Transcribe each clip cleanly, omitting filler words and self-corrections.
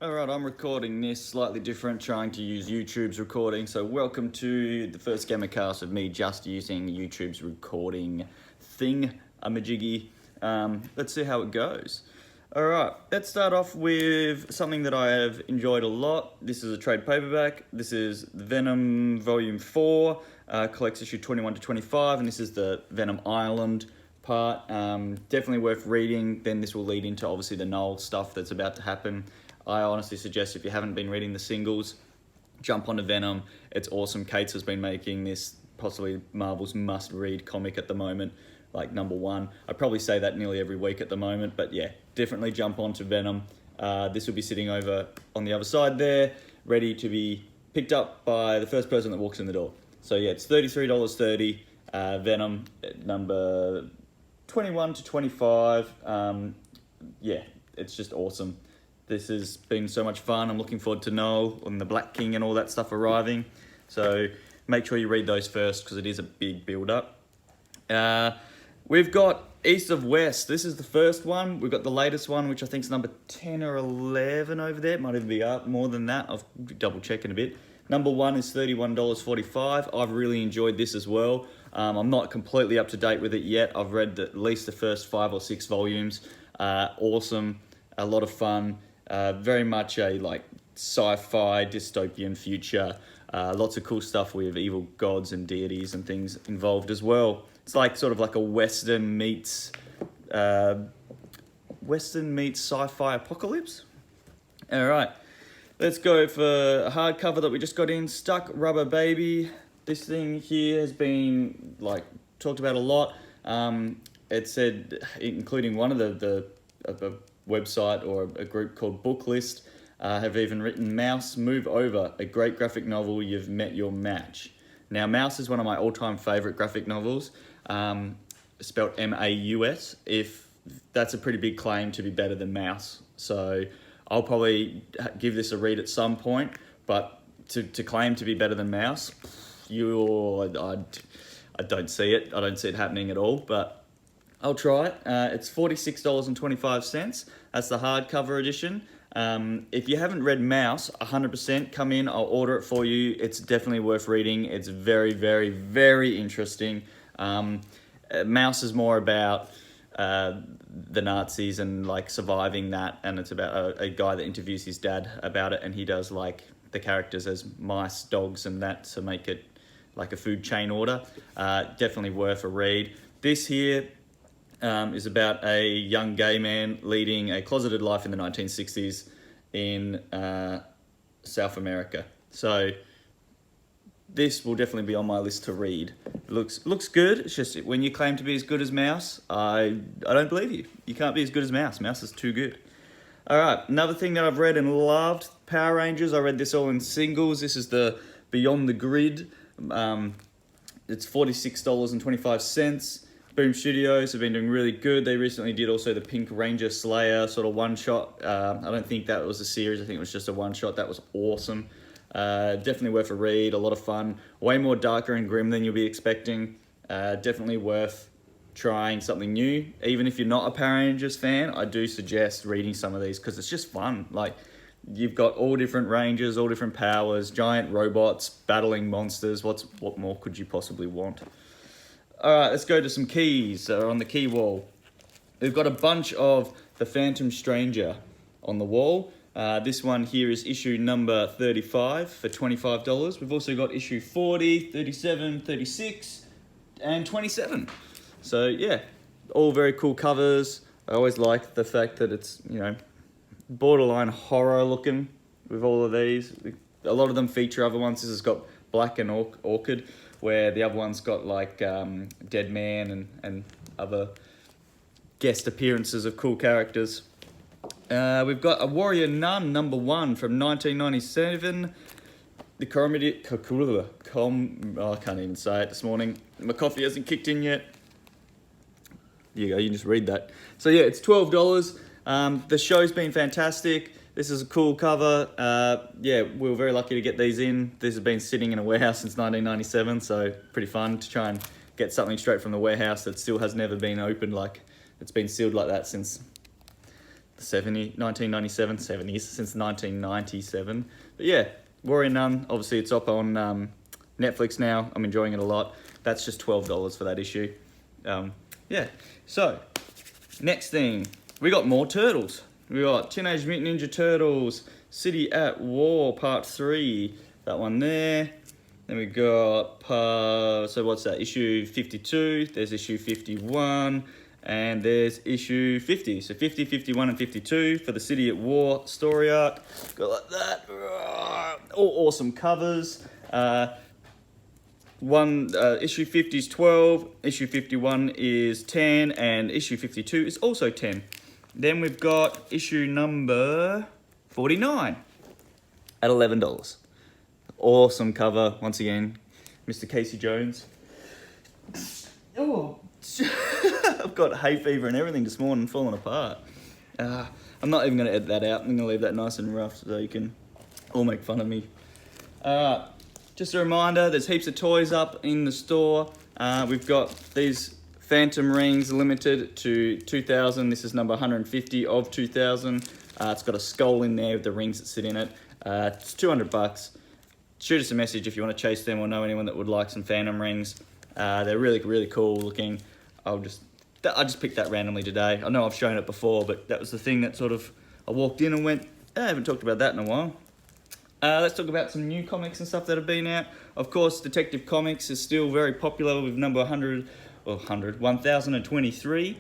Alright, I'm recording this slightly different, trying to use YouTube's recording. So welcome to the first GammaCast of me just using YouTube's recording thing-a-majiggy. Let's see how it goes. Alright, let's start off with something that I have enjoyed a lot. This is a trade paperback. This is Venom Volume 4, collects issue 21 to 25, and this is the Venom Island part. Definitely worth reading. Then this will lead into obviously the Null stuff that's about to happen. I honestly suggest if you haven't been reading the singles, jump onto Venom. It's awesome. Cates has been making this possibly Marvel's must-read comic at the moment, like #1. I probably say that nearly every week at the moment, but yeah, definitely jump onto Venom. This will be sitting over on the other side there, ready to be picked up by the first person that walks in the door. So yeah, it's $33.30, Venom, number 21 to 25. Yeah, it's just awesome. This has been so much fun. I'm looking forward to Noel and the Black King and all that stuff arriving. So make sure you read those first because it is a big build-up. We've got East of West. This is the first one. We've got the latest one, which I think is number 10 or 11 over there. It might even be up more than that. I'll double check in a bit. #1 is $31.45. I've really enjoyed this as well. I'm not completely up to date with it yet. I've read at least the first 5 or 6 volumes. Awesome, a lot of fun. Very much a like sci-fi dystopian future. Lots of cool stuff with evil gods and deities and things involved as well. It's like sort of like a Western meets sci-fi apocalypse. All right, let's go for a hardcover that we just got in. Stuck Rubber Baby. This thing here has been like talked about a lot. It said, including one of the website or a group called Booklist, have even written Mouse Move Over, a great graphic novel, you've met your match. Now Mouse is one of my all-time favourite graphic novels, spelt M-A-U-S. If that's a pretty big claim to be better than Mouse, so I'll probably give this a read at some point, but to claim to be better than Mouse, I don't see it. I don't see it happening at all, but I'll try it. It's $46.25. That's the hardcover edition. If you haven't read Mouse, 100% come in. I'll order it for you. It's definitely worth reading. It's very, very, very interesting. Mouse is more about the Nazis and like surviving that, and it's about a guy that interviews his dad about it, and he does like the characters as mice, dogs, and that to make it like a food chain order. Definitely worth a read. This here is about a young gay man leading a closeted life in the 1960s in South America. So this will definitely be on my list to read. It looks good. It's just when you claim to be as good as Mouse, I don't believe you. You can't be as good as Mouse. Mouse is too good. All right, another thing that I've read and loved, Power Rangers. I read this all in singles. This is the Beyond the Grid. It's $46.25. Boom Studios have been doing really good. They recently did also the Pink Ranger Slayer sort of one-shot. I don't think that was a series. I think it was just a one-shot. That was awesome. Definitely worth a read. A lot of fun. Way more darker and grim than you'll be expecting. Definitely worth trying something new. Even if you're not a Power Rangers fan, I do suggest reading some of these because it's just fun. Like, you've got all different Rangers, all different powers, giant robots, battling monsters. What more could you possibly want? All right, let's go to some keys that are on the key wall. We've got a bunch of The Phantom Stranger on the wall. This one here is issue number 35 for $25. We've also got issue 40, 37, 36, and 27. So yeah, all very cool covers. I always like the fact that it's, borderline horror looking with all of these. A lot of them feature other ones. This has got Black and Orchid, where the other one's got like Dead Man and other guest appearances of cool characters. We've got a Warrior Nun #1 from 1997. The I can't even say it this morning. My coffee hasn't kicked in yet. There you go, you can just read that. So yeah, it's $12. The show's been fantastic. This is a cool cover. Yeah, we were very lucky to get these in. This has been sitting in a warehouse since 1997, so pretty fun to try and get something straight from the warehouse that still has never been opened, like it's been sealed like that since the 1997, 70s, since 1997. But yeah, Warrior Nun, obviously it's up on Netflix now. I'm enjoying it a lot. That's just $12 for that issue. Yeah, so next thing, we got more Turtles. We got Teenage Mutant Ninja Turtles, City at War Part 3, that one there. Then we got, so what's that, issue 52, there's issue 51, and there's issue 50. So 50, 51, and 52 for the City at War story arc. Got like that. All awesome covers. Issue 50 is 12, issue 51 is 10, and issue 52 is also 10. Then we've got issue number 49 at $11. Awesome cover, once again, Mr. Casey Jones. Oh, I've got hay fever and everything this morning, falling apart. I'm not even going to edit that out. I'm going to leave that nice and rough so you can all make fun of me. Just a reminder, there's heaps of toys up in the store. We've got these Phantom rings limited to 2,000. This is number 150 of 2,000. It's got a skull in there with the rings that sit in it. It's $200. Shoot us a message if you want to chase them or know anyone that would like some Phantom rings. They're really, really cool looking. I just picked that randomly today. I know I've shown it before, but that was the thing that sort of, I walked in and went, I haven't talked about that in a while. Let's talk about some new comics and stuff that have been out. Of course, Detective Comics is still very popular with number 1023,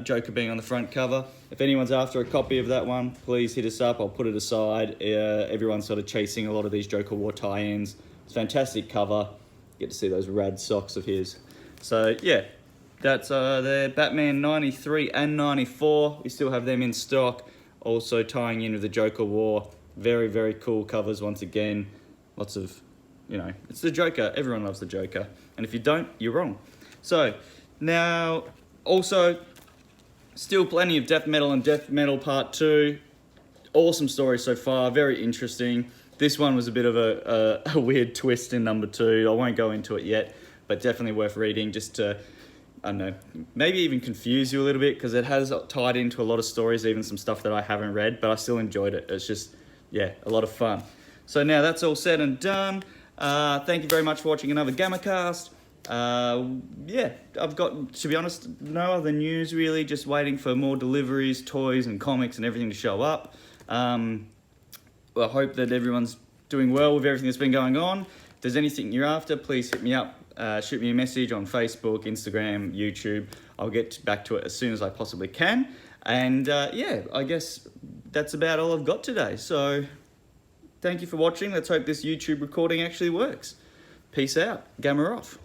Joker being on the front cover. If anyone's after a copy of that one, please hit us up. I'll put it aside. Everyone's sort of chasing a lot of these Joker War tie-ins. It's a fantastic cover. Get to see those rad socks of his. So yeah, that's the Batman 93 and 94. We still have them in stock. Also tying in with the Joker War. Very, very cool covers once again. Lots of, it's the Joker. Everyone loves the Joker. And if you don't, you're wrong. So, now, also, still plenty of Death Metal and Death Metal Part 2. Awesome story so far, very interesting. This one was a bit of a weird twist in number 2. I won't go into it yet, but definitely worth reading just to, I don't know, maybe even confuse you a little bit because it has tied into a lot of stories, even some stuff that I haven't read, but I still enjoyed it. It's just, yeah, a lot of fun. So now that's all said and done. Thank you very much for watching another GammaCast. Yeah, I've got, to be honest, no other news really, just waiting for more deliveries, toys and comics and everything to show up. I hope that everyone's doing well with everything that's been going on. If there's anything you're after, please hit me up. Shoot me a message on Facebook, Instagram, YouTube. I'll get back to it as soon as I possibly can. And yeah, I guess that's about all I've got today. So thank you for watching. Let's hope this YouTube recording actually works. Peace out. Gamma off.